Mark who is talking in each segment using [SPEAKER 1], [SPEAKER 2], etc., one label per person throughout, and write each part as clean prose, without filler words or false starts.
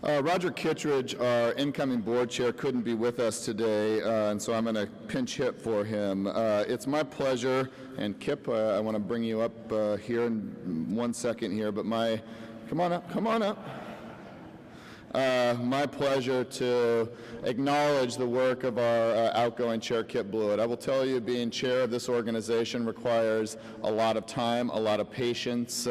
[SPEAKER 1] Roger Kittredge, our incoming board chair, couldn't be with us today, and so I'm going to pinch hit for him. It's my pleasure, and Kip, I want to bring you up here in 1 second here, but come on up. My pleasure to acknowledge the work of our outgoing chair, Kip Blewett. I will tell you, being chair of this organization requires a lot of time, a lot of patience.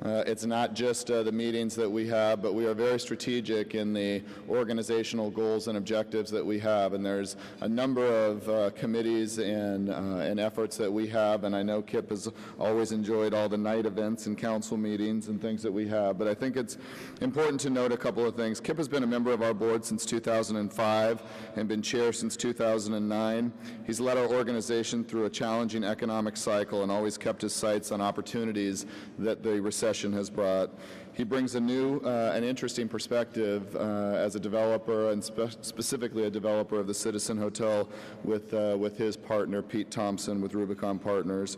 [SPEAKER 1] It's not just the meetings that we have, but we are very strategic in the organizational goals and objectives that we have. And there's a number of committees and efforts that we have, and I know Kip has always enjoyed all the night events and council meetings and things that we have. But I think it's important to note a couple of things. Kip has been a member of our board since 2005 and been chair since 2009. He's led our organization through a challenging economic cycle and always kept his sights on opportunities that the recession has brought. He brings a new and interesting perspective as a developer, and specifically a developer of the Citizen Hotel with his partner, Pete Thompson, with Rubicon Partners.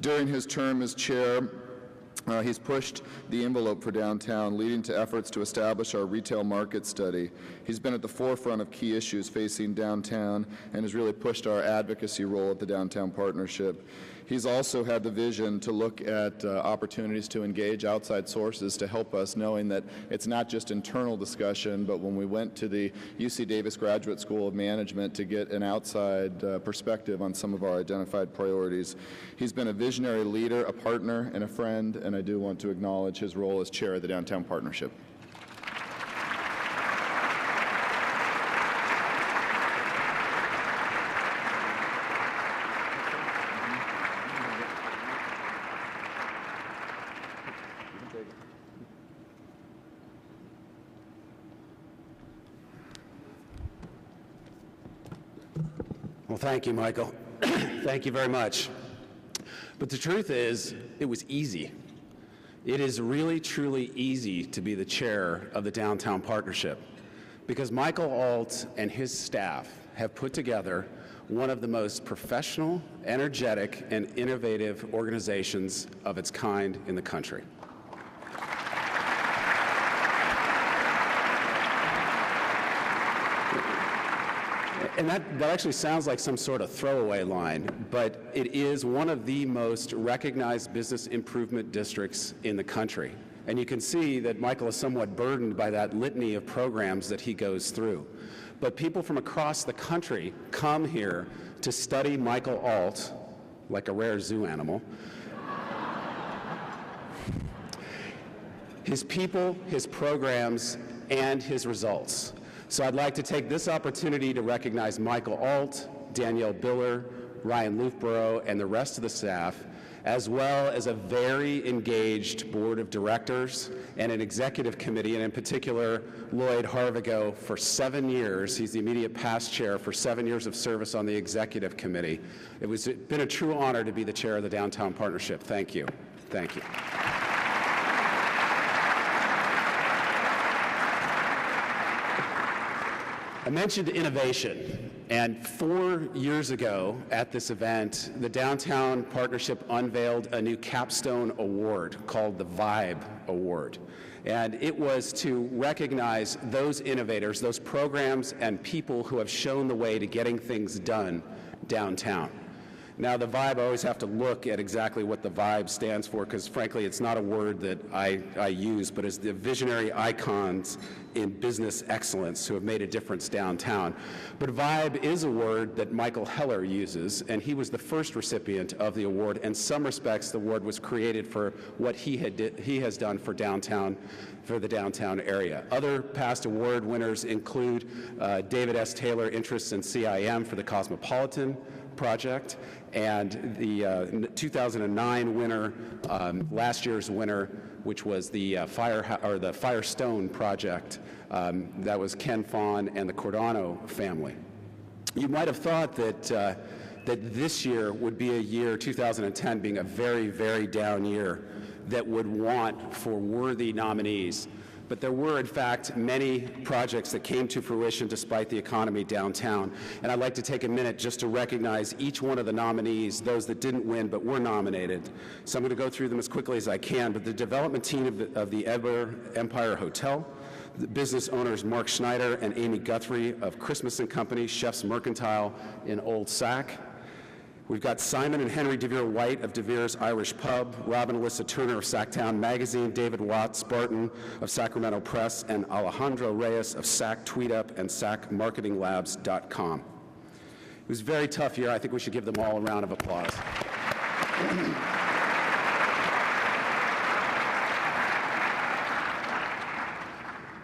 [SPEAKER 1] During his term as chair, he's pushed the envelope for downtown, leading to efforts to establish our retail market study. He's been at the forefront of key issues facing downtown and has really pushed our advocacy role at the Downtown Partnership. He's also had the vision to look at opportunities to engage outside sources to help us, knowing that it's not just internal discussion, but when we went to the UC Davis Graduate School of Management to get an outside perspective on some of our identified priorities. He's been a visionary leader, a partner, and a friend, and I do want to acknowledge his role as chair of the Downtown Partnership.
[SPEAKER 2] Well, thank you, Michael. Thank you very much. But the truth is, it was easy. It is really, truly easy to be the chair of the Downtown Partnership because Michael Alt and his staff have put together one of the most professional, energetic, and innovative organizations of its kind in the country. And that actually sounds like some sort of throwaway line, but it is one of the most recognized business improvement districts in the country. And you can see that Michael is somewhat burdened by that litany of programs that he goes through. But people from across the country come here to study Michael Alt, like a rare zoo animal, his people, his programs, and his results. So I'd like to take this opportunity to recognize Michael Alt, Danielle Biller, Ryan Loofborough, and the rest of the staff, as well as a very engaged board of directors and an executive committee, and in particular, Lloyd Harvigo for 7 years. He's the immediate past chair for 7 years of service on the executive committee. It's been a true honor to be the chair of the Downtown Partnership. Thank you. Thank you. I mentioned innovation, and 4 years ago at this event, the Downtown Partnership unveiled a new capstone award called the VIBE Award. And it was to recognize those innovators, those programs and people who have shown the way to getting things done downtown. Now, the VIBE, I always have to look at exactly what the VIBE stands for, because frankly, it's not a word that I use, but it's the visionary icons in business excellence who have made a difference downtown. But VIBE is a word that Michael Heller uses, and he was the first recipient of the award. In some respects, the award was created for what he has done for downtown, for the downtown area. Other past award winners include David S. Taylor Interests in CIM for the Cosmopolitan Project, and the 2009 winner, last year's winner, which was the Firestone Project. That was Ken Fawn and the Cordano family. You might have thought that this year would be a year, 2010 being a very, very down year, that would want for worthy nominees. But there were, in fact, many projects that came to fruition despite the economy downtown. And I'd like to take a minute just to recognize each one of the nominees, those that didn't win but were nominated. So I'm going to go through them as quickly as I can. But the development team of the Empire Hotel, The business owners Mark Schneider and Amy Guthrie of Christmas & Company, Chef's Mercantile in Old Sac. We've got Simon and Henry DeVere White of DeVere's Irish Pub, Robin Alyssa Turner of Sacktown Magazine, David Watts Barton of Sacramento Press, and Alejandro Reyes of Sac TweetUp and SacMarketingLabs.com. It was a very tough year. I think we should give them all a round of applause.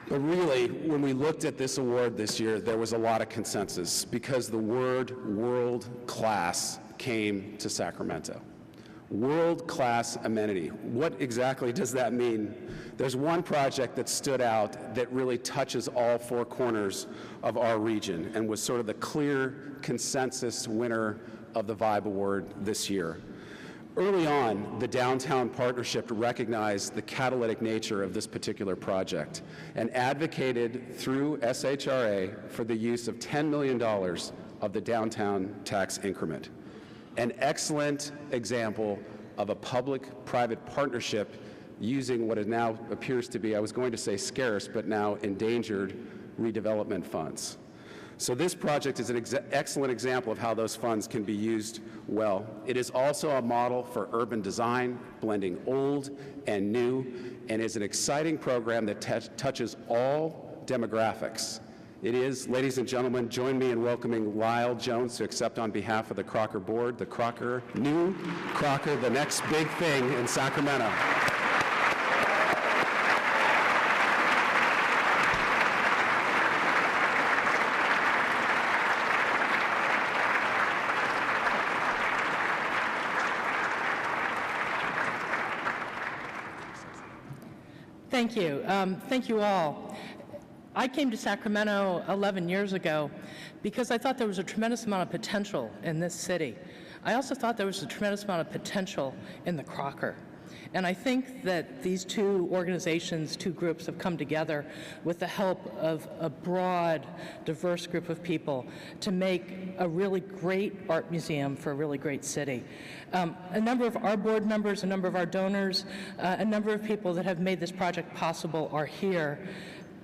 [SPEAKER 2] But really, when we looked at this award this year, there was a lot of consensus because the word world-class came to Sacramento. World-class amenity. What exactly does that mean? There's one project that stood out that really touches all four corners of our region and was sort of the clear consensus winner of the VIBE Award this year. Early on, the Downtown Partnership recognized the catalytic nature of this particular project and advocated through SHRA for the use of $10 million of the downtown tax increment. An excellent example of a public-private partnership using what it now appears to be, I was going to say scarce, but now endangered redevelopment funds. So this project is an excellent example of how those funds can be used well. It is also a model for urban design, blending old and new, and is an exciting program that touches all demographics. It is, ladies and gentlemen, join me in welcoming Lyle Jones to accept on behalf of the Crocker Board, the Crocker, new Crocker, the next big thing in Sacramento.
[SPEAKER 3] Thank you. Thank you all. I came to Sacramento 11 years ago because I thought there was a tremendous amount of potential in this city. I also thought there was a tremendous amount of potential in the Crocker. And I think that these two organizations, two groups, have come together with the help of a broad, diverse group of people to make a really great art museum for a really great city. A number of our board members, a number of our donors, a number of people that have made this project possible are here.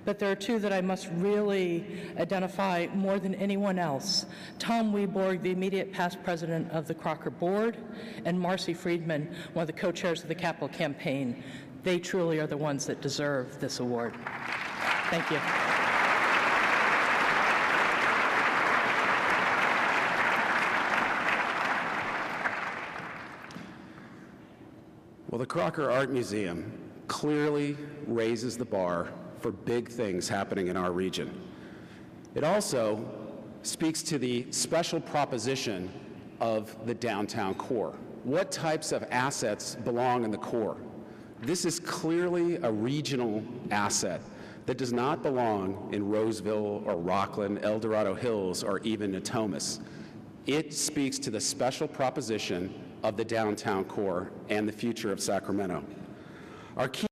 [SPEAKER 3] But there are two that I must really identify more than anyone else. Tom Weborg, the immediate past president of the Crocker Board, and Marcy Friedman, one of the co-chairs of the Capital Campaign. They truly are the ones that deserve this award. Thank you.
[SPEAKER 2] Well, the Crocker Art Museum clearly raises the bar for big things happening in our region. It also speaks to the special proposition of the downtown core. What types of assets belong in the core? This is clearly a regional asset that does not belong in Roseville or Rockland, El Dorado Hills, or even Natomas. It speaks to the special proposition of the downtown core and the future of Sacramento. Our key